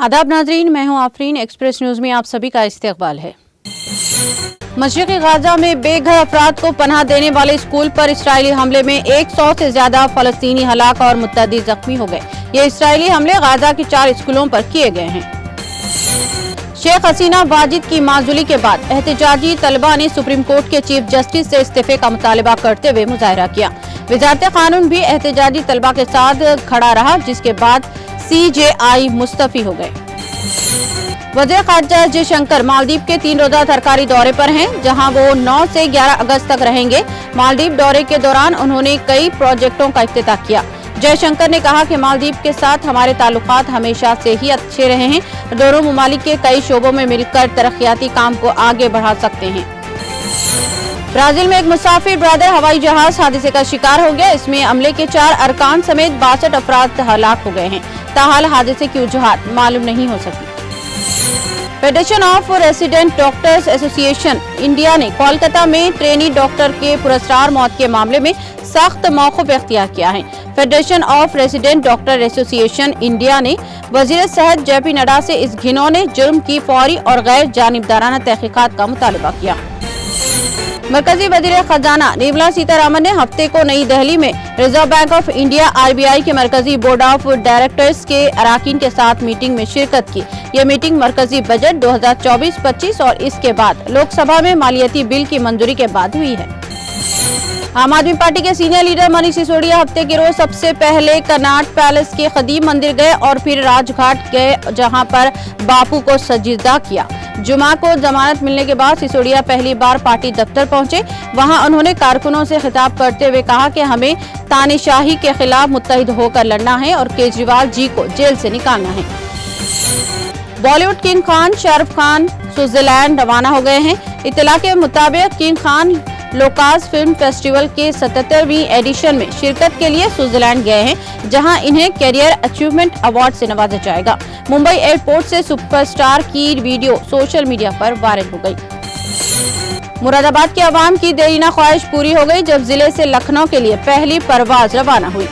आदाब नाजरीन, मैं हूं आफरीन। एक्सप्रेस न्यूज में आप सभी का इस्तकबाल है। मशरिक़ी गाजा में बेघर अफराद को पनाह देने वाले स्कूल पर इसराइली हमले में 100 से ज्यादा फलस्तीनी हलाक और मुतअद्दिद जख्मी हो गए। ये इसराइली हमले गाजा के 4 स्कूलों पर किए गए हैं। शेख हसीना वाजिद की माजूली के बाद एहतजाजी तलबा ने सुप्रीम कोर्ट के चीफ जस्टिस से इस्तीफे का मुतालबा करते हुए मुजाहरा किया। वज़ारत कानून भी एहतजाजी तलबा के साथ खड़ा रहा, जिसके बाद CJI मुस्तफी हो गए। वज़ीर ख़ारजा जयशंकर मालदीव के 3 रोज़ा सरकारी दौरे पर हैं, जहां वो 9 से 11 अगस्त तक रहेंगे। मालदीव दौरे के दौरान उन्होंने कई प्रोजेक्टों का इफ्तिताह किया। जयशंकर ने कहा कि मालदीव के साथ हमारे ताल्लुकात हमेशा से ही अच्छे रहे हैं। दोनों ममालिक के कई शोबों में मिलकर तरक्याती काम को आगे बढ़ा सकते हैं। ब्राजील में एक मुसाफिर ब्रादर हवाई जहाज हादसे का शिकार हो गया। इसमें अमले के 4 अरकान समेत 62 अफराद हलाक हो गए हैं। ताहाल हादसे की वजूहात मालूम नहीं हो सकी। Federation of resident doctors association India ने कोलकाता में ट्रेनी डॉक्टर के पुरस्कार मौत के मामले में सख्त मौक़िफ़ इख्तियार किया है। Federation of resident doctor association India ने वज़ीर सेहत JP नड्डा से इस घिनौने जुर्म की फौरी और गैर जानिबदाराना तहक़ीक़ात का मुतालबा किया। मरकजी वज़ीर खजाना निर्मला सीतारमण ने हफ्ते को नई दिल्ली में reserve bank of India RBI के मरकजी बोर्ड ऑफ डायरेक्टर्स के अराकीन के साथ मीटिंग में शिरकत की। यह मीटिंग मरकजी बजट 2024-25 और इसके बाद लोकसभा में मालियाती बिल की मंजूरी के बाद हुई है। आम आदमी पार्टी के सीनियर लीडर मनीष सिसोदिया हफ्ते के रोज सबसे पहले कनॉट पैलेस के कदीम मंदिर गए और फिर राजघाट गए, जहां पर बापू को सजीदा किया। जुमा को जमानत मिलने के बाद सिसोदिया पहली बार पार्टी दफ्तर पहुंचे। वहां उन्होंने कारकुनों से खिताब करते हुए कहा कि हमें तानाशाही के खिलाफ मुत्तहिद होकर लड़ना है और केजरीवाल जी को जेल से निकालना है। बॉलीवुड किंग खान शाहरुख खान स्विट्जरलैंड रवाना हो गए हैं। इत्तला के मुताबिक king Khan Lucas film festival के 77वीं एडिशन में शिरकत के लिए स्विट्जरलैंड गए हैं, जहां इन्हें कैरियर अचीवमेंट अवार्ड से नवाजा जाएगा। मुंबई एयरपोर्ट से सुपरस्टार की वीडियो सोशल मीडिया पर वायरल हो गई। मुरादाबाद के अवाम की देरीना ख्वाहिश पूरी हो गई जब जिले से लखनऊ के लिए पहली परवाज रवाना हुई।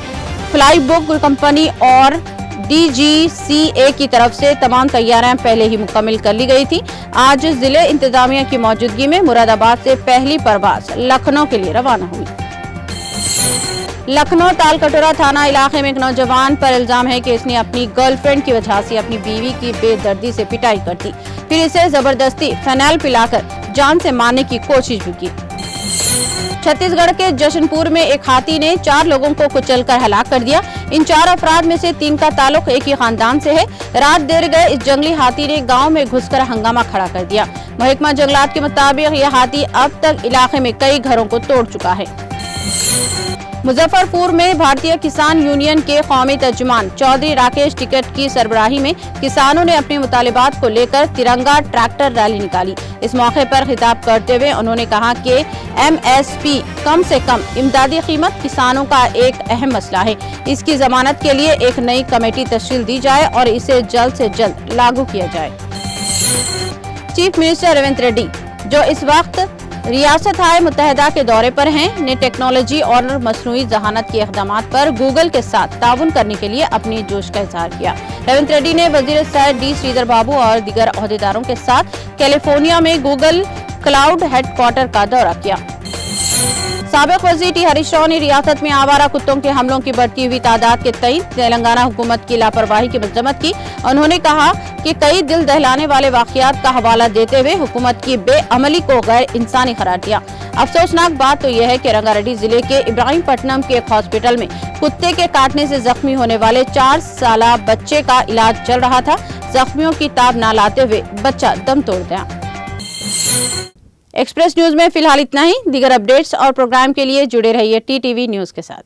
फ्लाई बुक कंपनी और DGCA की तरफ से तमाम तैयारियां पहले ही मुकम्मल कर ली गई थी। आज जिले इंतजामिया की मौजूदगी में मुरादाबाद से पहली परवाज लखनऊ के लिए रवाना हुई। लखनऊ तालकटोरा थाना इलाके में एक नौजवान पर इल्जाम है कि इसने अपनी गर्लफ्रेंड की वजह से अपनी बीवी की बेदर्दी से पिटाई कर दी, फिर इसे जबरदस्ती फेनैल पिलाकर जान से मारने की कोशिश भी की। छत्तीसगढ़ के जशनपुर में एक हाथी ने 4 लोगों को कुचलकर हलाक कर दिया। इन 4 अफराद में से 3 का ताल्लुक एक ही खानदान से है। रात देर गए इस जंगली हाथी ने गांव में घुसकर हंगामा खड़ा कर दिया। महकमा जंगलात के मुताबिक यह हाथी अब तक इलाके में कई घरों को तोड़ चुका है। मुजफ्फरपुर में भारतीय किसान यूनियन के कौमी तर्जुमान चौधरी राकेश टिकैत की सरबराही में किसानों ने अपने मुतालिबात को लेकर तिरंगा ट्रैक्टर रैली निकाली। इस मौके पर खिताब करते हुए उन्होंने कहा कि MSP कम से कम इमदादी कीमत किसानों का एक अहम मसला है। इसकी जमानत के लिए एक नई कमेटी तश्कील दी जाए और इसे जल्द से जल्द लागू किया जाए। चीफ मिनिस्टर रेवंत रेड्डी, जो इस वक्त रियासत-ए मुत्तहिदा के दौरे पर हैं, ने टेक्नोलॉजी और मसनूई जहानत के इक़दामात पर गूगल के साथ ताउन करने के लिए अपनी जोश का इज़हार किया। रेवंत रेड्डी ने वज़ीर सेहत D श्रीधर बाबू और दीगर ओहदेदारों के साथ कैलिफोर्निया में गूगल क्लाउड हेडक्वार्टर का दौरा किया। साबिक वज़ीर T हरीश राव ने रियासत में आवारा कुत्तों के हमलों की बढ़ती हुई तादाद के तई तेलंगाना हुकूमत की लापरवाही की मज़म्मत की। उन्होंने कहा कि कई दिल दहलाने वाले वाक़यात का हवाला देते हुए हुकूमत की बेअमली को गैर इंसानी करार दिया। अफसोसनाक बात तो यह है कि रंगारेड्डी जिले के इब्राहिमपट्टनम के एक हॉस्पिटल में कुत्ते के काटने से जख्मी होने वाले 4 साला बच्चे का इलाज चल रहा था। जख्मियों की ताब न लाते हुए बच्चा दम तोड़ गया। एक्सप्रेस न्यूज में फिलहाल इतना ही। दीगर अपडेट्स और प्रोग्राम के लिए जुड़े रहिए TTV न्यूज के साथ।